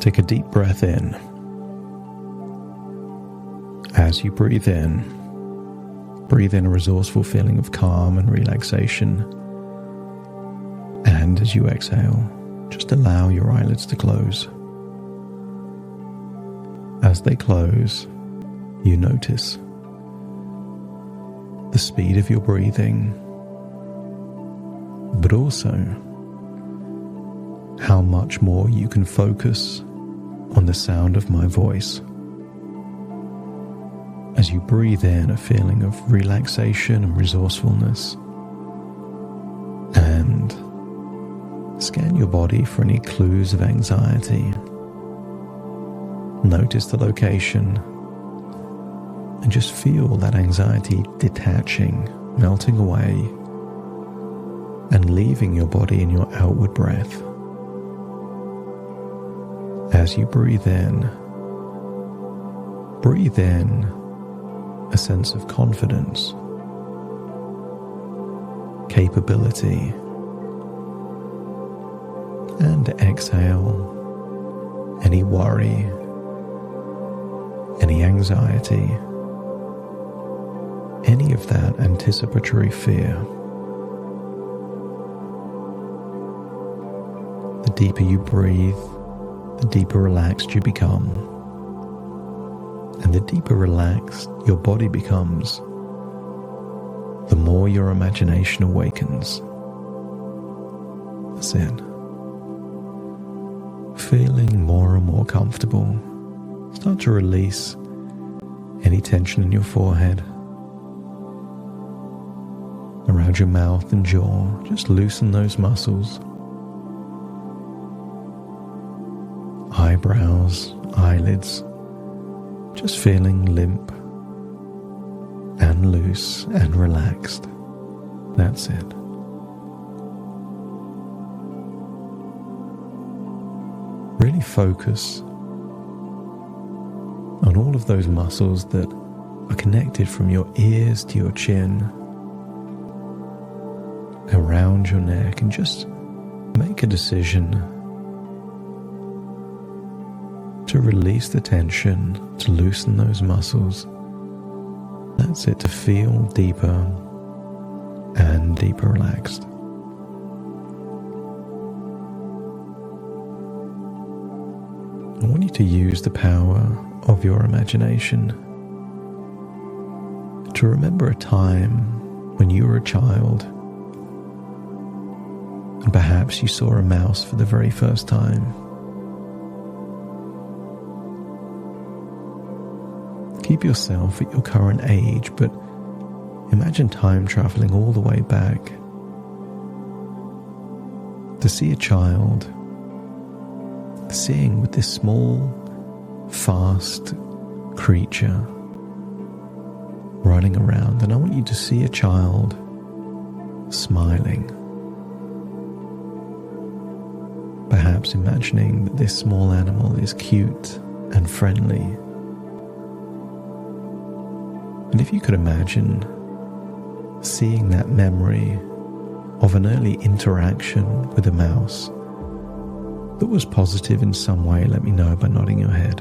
Take a deep breath in. As you breathe in a resourceful feeling of calm and relaxation. And as you exhale, just allow your eyelids to close. As they close, you notice the speed of your breathing, but also how much more you can focus on the sound of my voice. As you breathe in a feeling of relaxation and resourcefulness, and scan your body for any clues of anxiety. Notice the location and just feel that anxiety detaching, melting away, and leaving your body in your outward breath. As you breathe in a sense of confidence, capability, and exhale any worry, any anxiety, any of that anticipatory fear. The deeper you breathe, the deeper relaxed you become. And the deeper relaxed your body becomes, the more your imagination awakens. That's it. Feeling more and more comfortable, start to release any tension in your forehead, around your mouth and jaw. Just loosen those muscles. Eyebrows, eyelids, just feeling limp and loose and relaxed. That's it. Really focus on all of those muscles that are connected from your ears to your chin, around your neck, and just make a decision to release the tension, to loosen those muscles. That's it, to feel deeper and deeper relaxed. I want you to use the power of your imagination to remember a time when you were a child and perhaps you saw a mouse for the very first time. Keep yourself at your current age, but imagine time traveling all the way back to see a child seeing with this small, fast creature running around. And I want you to see a child smiling, perhaps imagining that this small animal is cute and friendly. And if you could imagine seeing that memory of an early interaction with a mouse that was positive in some way, let me know by nodding your head.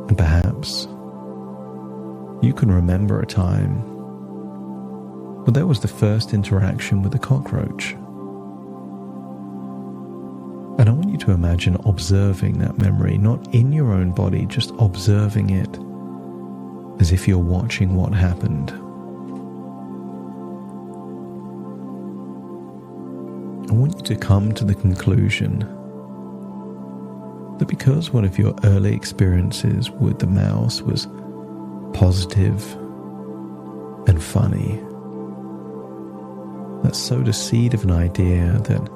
And perhaps you can remember a time when there was the first interaction with a cockroach. And I want you to imagine observing that memory, not in your own body, just observing it as if you're watching what happened. I want you to come to the conclusion that because one of your early experiences with the mouse was positive and funny, that sowed a seed of an idea that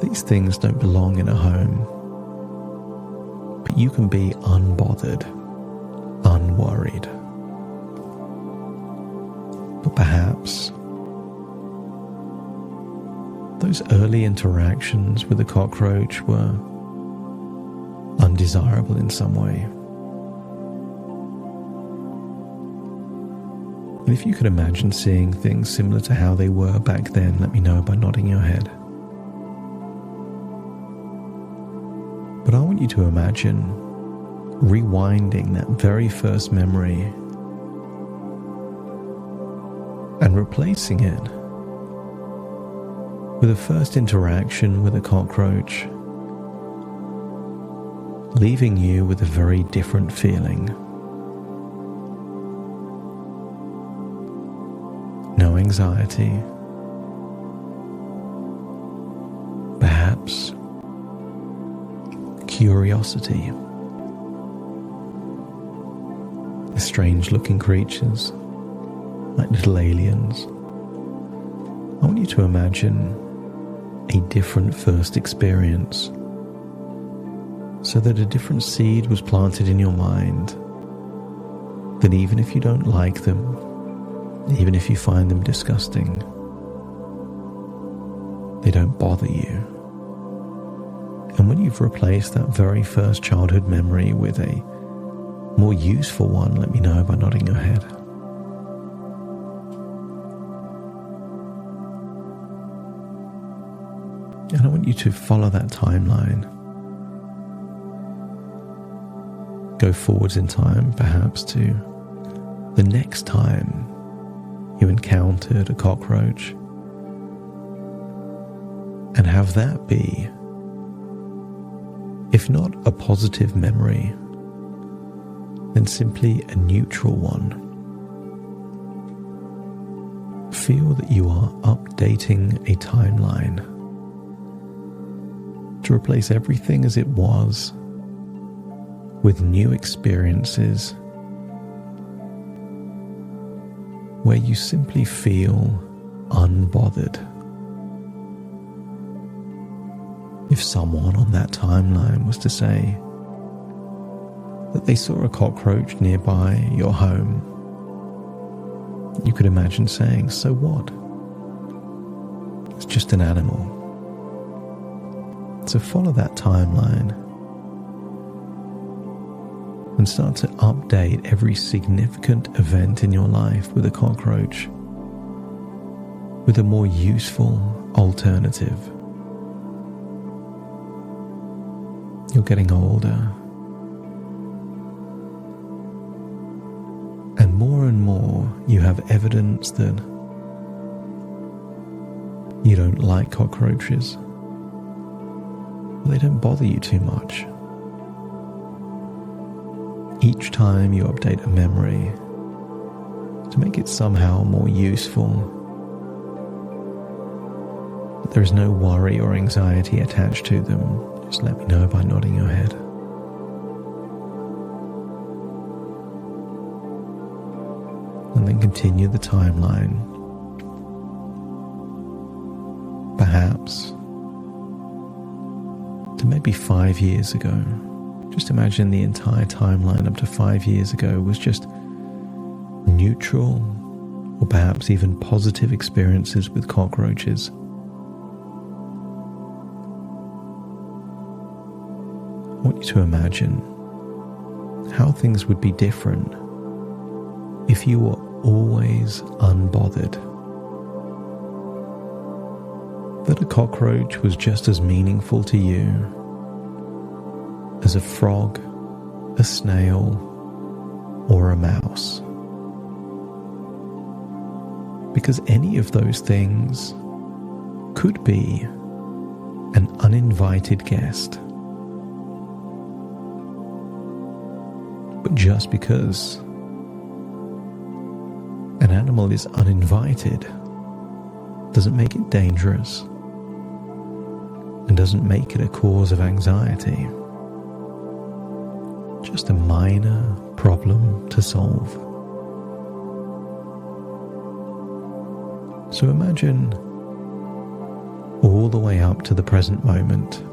these things don't belong in a home, but you can be unbothered, unworried. But perhaps those early interactions with the cockroach were undesirable in some way. And if you could imagine seeing things similar to how they were back then, let me know by nodding your head. But I want you to imagine rewinding that very first memory and replacing it with a first interaction with a cockroach, leaving you with a very different feeling. No anxiety, perhaps curiosity. The strange-looking creatures, like little aliens. I want you to imagine a different first experience, so that a different seed was planted in your mind, that even if you don't like them, even if you find them disgusting, they don't bother you. And when you've replaced that very first childhood memory with a more useful one, let me know by nodding your head. And I want you to follow that timeline. Go forwards in time, perhaps to the next time you encountered a cockroach, and have that be, if not a positive memory, then simply a neutral one. Feel that you are updating a timeline to replace everything as it was with new experiences where you simply feel unbothered. If someone on that timeline was to say that they saw a cockroach nearby your home, you could imagine saying, "So what? It's just an animal." So follow that timeline and start to update every significant event in your life with a cockroach, with a more useful alternative. You're getting older, and more you have evidence that you don't like cockroaches. They don't bother you too much. Each time you update a memory to make it somehow more useful, but there is no worry or anxiety attached to them, just let me know by nodding your head. And then continue the timeline. Perhaps to maybe 5 years ago. Just imagine the entire timeline up to 5 years ago was just neutral or perhaps even positive experiences with cockroaches. I want you to imagine how things would be different if you were always unbothered. That a cockroach was just as meaningful to you as a frog, a snail, or a mouse. Because any of those things could be an uninvited guest. But just because an animal is uninvited doesn't make it dangerous and doesn't make it a cause of anxiety. Just a minor problem to solve. So imagine all the way up to the present moment,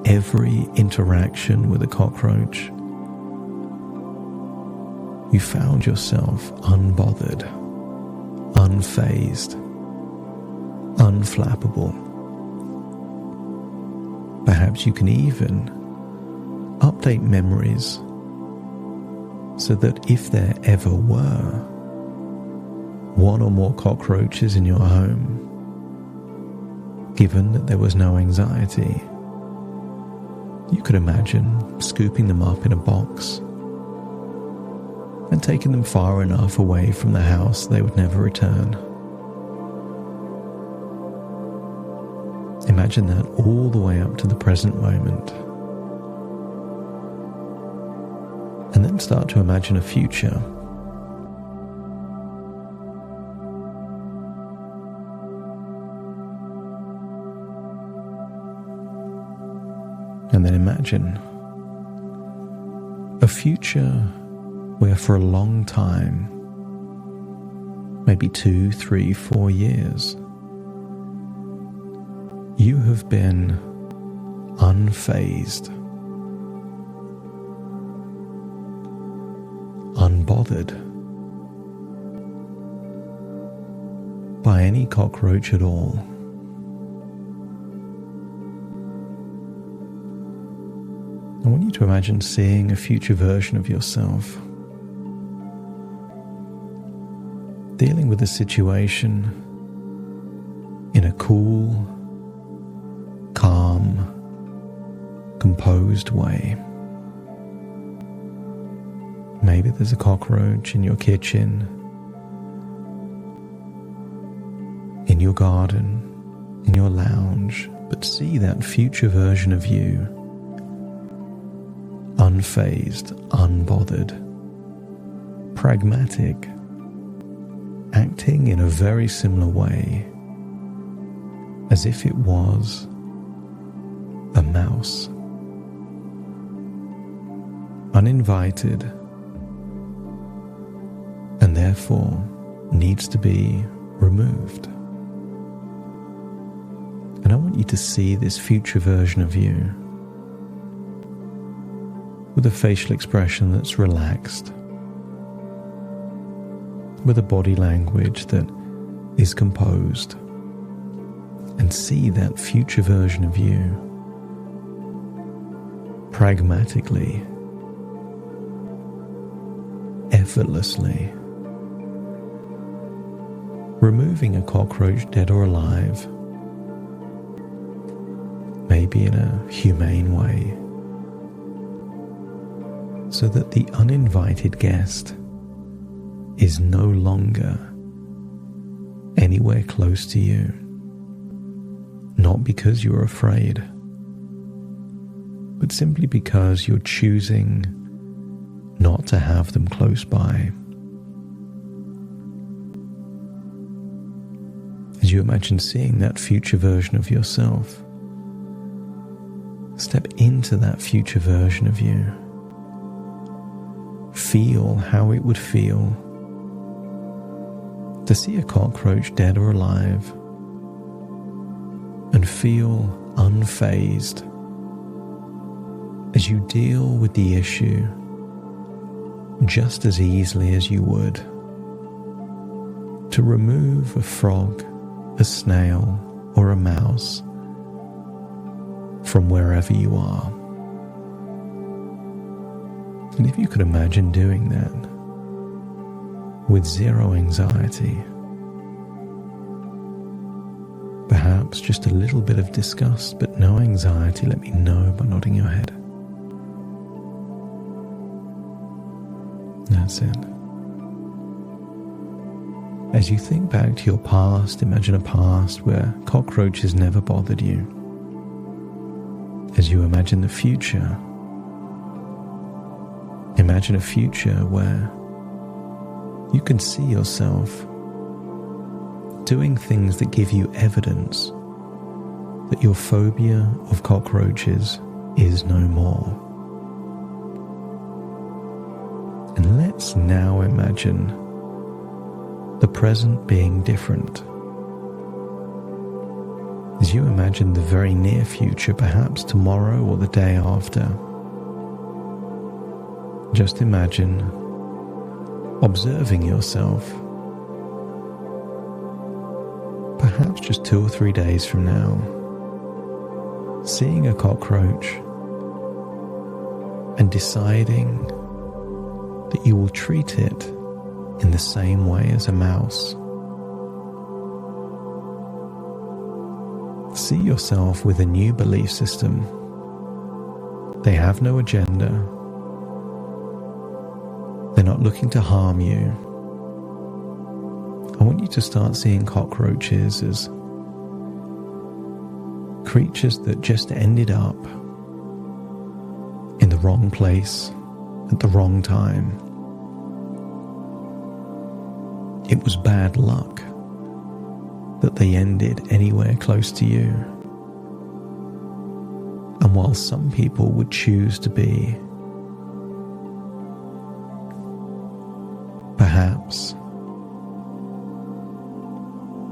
every interaction with a cockroach, you found yourself unbothered, unfazed, unflappable. Perhaps you can even update memories so that if there ever were one or more cockroaches in your home, given that there was no anxiety, you could imagine scooping them up in a box and taking them far enough away from the house they would never return. Imagine that all the way up to the present moment. And then start to imagine a future. And then imagine a future where for a long time, maybe 2, 3, 4 years, you have been unfazed, unbothered by any cockroach at all. I want you to imagine seeing a future version of yourself dealing with a situation in a cool, calm, composed way. Maybe there's a cockroach in your kitchen, in your garden, in your lounge, but see that future version of you, unfazed, unbothered, pragmatic, acting in a very similar way, as if it was a mouse, uninvited, and therefore needs to be removed. And I want you to see this future version of you with a facial expression that's relaxed, with a body language that is composed, and see that future version of you pragmatically, effortlessly, removing a cockroach dead or alive, maybe in a humane way, so that the uninvited guest is no longer anywhere close to you, not because you're afraid, but simply because you're choosing not to have them close by. As you imagine seeing that future version of yourself, step into that future version of you. Feel how it would feel to see a cockroach dead or alive, and feel unfazed as you deal with the issue just as easily as you would to remove a frog, a snail, or a mouse from wherever you are. And if you could imagine doing that with zero anxiety, perhaps just a little bit of disgust, but no anxiety, let me know by nodding your head. That's it. As you think back to your past, imagine a past where cockroaches never bothered you. As you imagine the future, imagine a future where you can see yourself doing things that give you evidence that your phobia of cockroaches is no more. And let's now imagine the present being different. As you imagine the very near future, perhaps tomorrow or the day after, just imagine observing yourself, perhaps just 2 or 3 days from now, seeing a cockroach and deciding that you will treat it in the same way as a mouse. See yourself with a new belief system. They have no agenda. They're not looking to harm you. I want you to start seeing cockroaches as creatures that just ended up in the wrong place at the wrong time. It was bad luck that they ended anywhere close to you. And while some people would choose to be perhaps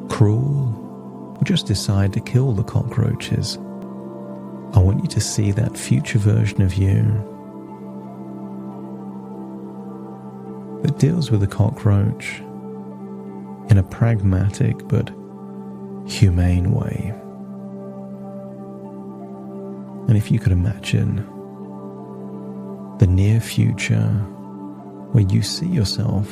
cruel or just decide to kill the cockroaches, I want you to see that future version of you that deals with the cockroach in a pragmatic but humane way. And if you could imagine the near future where you see yourself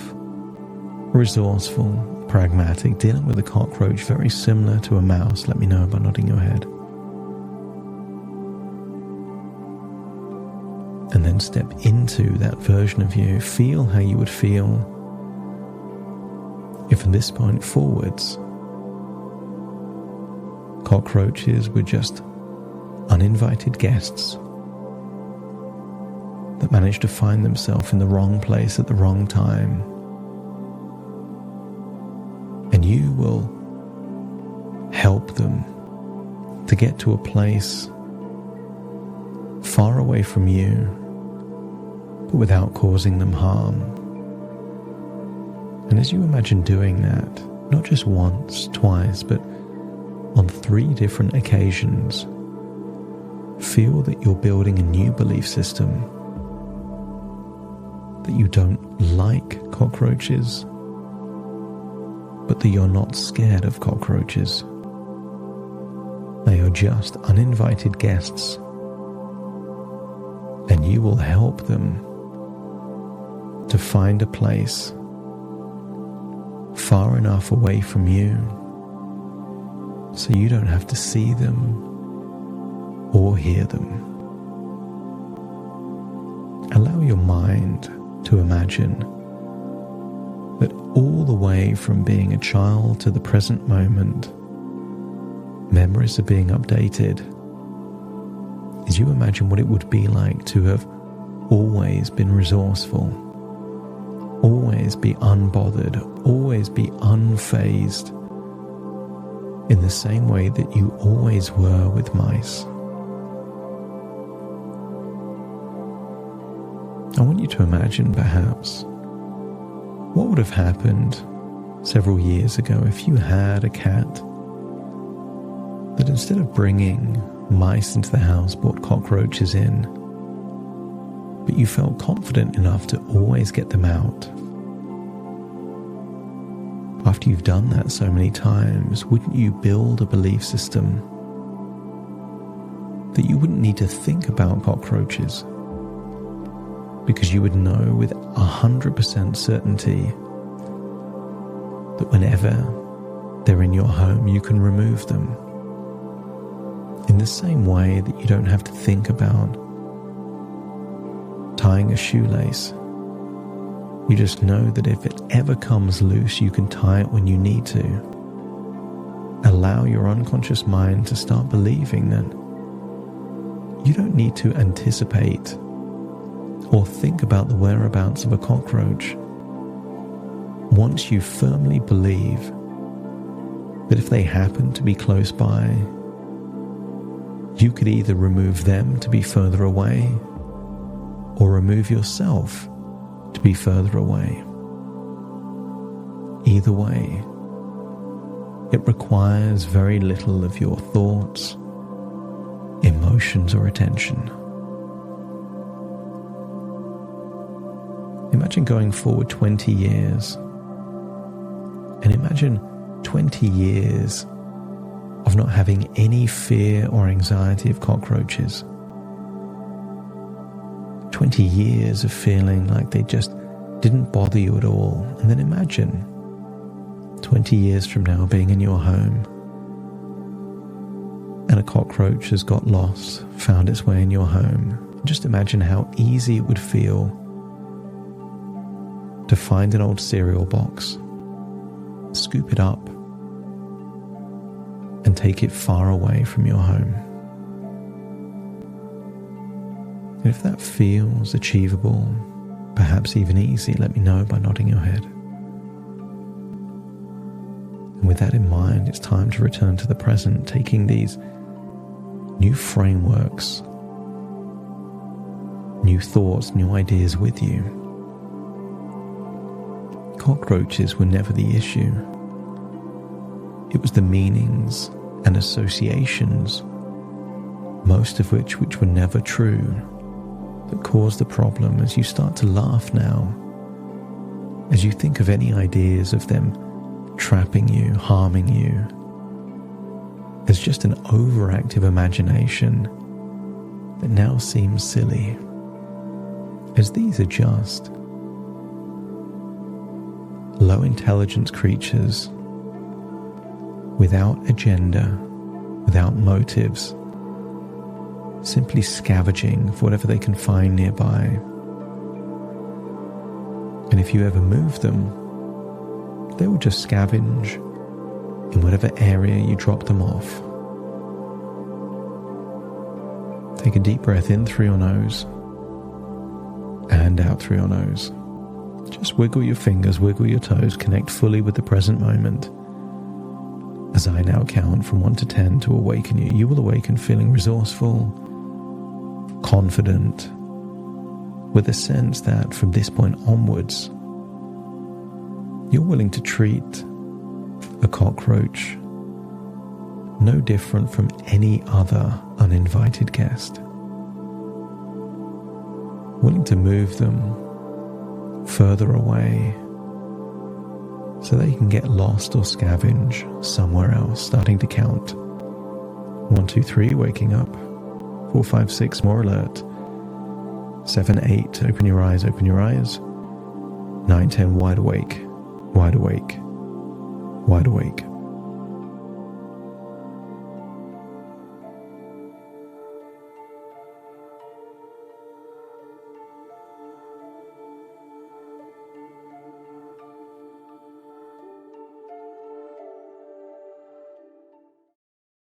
resourceful, pragmatic, dealing with a cockroach very similar to a mouse, let me know by nodding your head. And then step into that version of you. Feel how you would feel if from this point forwards cockroaches were just uninvited guests that managed to find themselves in the wrong place at the wrong time. And you will help them to get to a place far away from you, but without causing them harm. And as you imagine doing that, not just once, twice, but on 3 different occasions, feel that you're building a new belief system, that you don't like cockroaches, but that you're not scared of cockroaches. They are just uninvited guests, and you will help them to find a place far enough away from you so you don't have to see them or hear them. Allow your mind to imagine that all the way from being a child to the present moment, memories are being updated. As you imagine what it would be like to have always been resourceful, always be unbothered, always be unfazed, in the same way that you always were with mice. I want you to imagine perhaps what would have happened several years ago if you had a cat that instead of bringing mice into the house brought cockroaches in, but you felt confident enough to always get them out. After you've done that so many times, wouldn't you build a belief system that you wouldn't need to think about cockroaches, because you would know with 100% certainty that whenever they're in your home, you can remove them. In the same way that you don't have to think about tying a shoelace. You just know that if it ever comes loose, you can tie it when you need to. Allow your unconscious mind to start believing that you don't need to anticipate or think about the whereabouts of a cockroach. Once you firmly believe that if they happen to be close by, you could either remove them to be further away or remove yourself to be further away. Either way, it requires very little of your thoughts, emotions, or attention. Imagine going forward 20 years, and imagine 20 years of not having any fear or anxiety of cockroaches. 20 years of feeling like they just didn't bother you at all. And then imagine 20 years from now being in your home and a cockroach has got lost, found its way in your home. Just imagine how easy it would feel to find an old cereal box, scoop it up, and take it far away from your home. And if that feels achievable, perhaps even easy, let me know by nodding your head. And with that in mind, it's time to return to the present, taking these new frameworks, new thoughts, new ideas with you. Cockroaches were never the issue. It was the meanings and associations, most of which were never true, that caused the problem. As you start to laugh now, as you think of any ideas of them trapping you, harming you, as just an overactive imagination that now seems silly, as these are just low intelligence creatures without agenda, without motives, simply scavenging for whatever they can find nearby. And if you ever move them, they will just scavenge in whatever area you drop them off. Take a deep breath in through your nose and out through your nose. Just wiggle your fingers, wiggle your toes, connect fully with the present moment. As I now count from 1 to 10 to awaken you, you will awaken feeling resourceful, confident, with a sense that from this point onwards, you're willing to treat a cockroach no different from any other uninvited guest. Willing to move them further away so they can get lost or scavenge somewhere else. Starting to count. 1, 2, 3, waking up. 4, 5, 6, more alert. 7, 8, open your eyes, open your eyes. 9, 10, wide awake, wide awake, wide awake.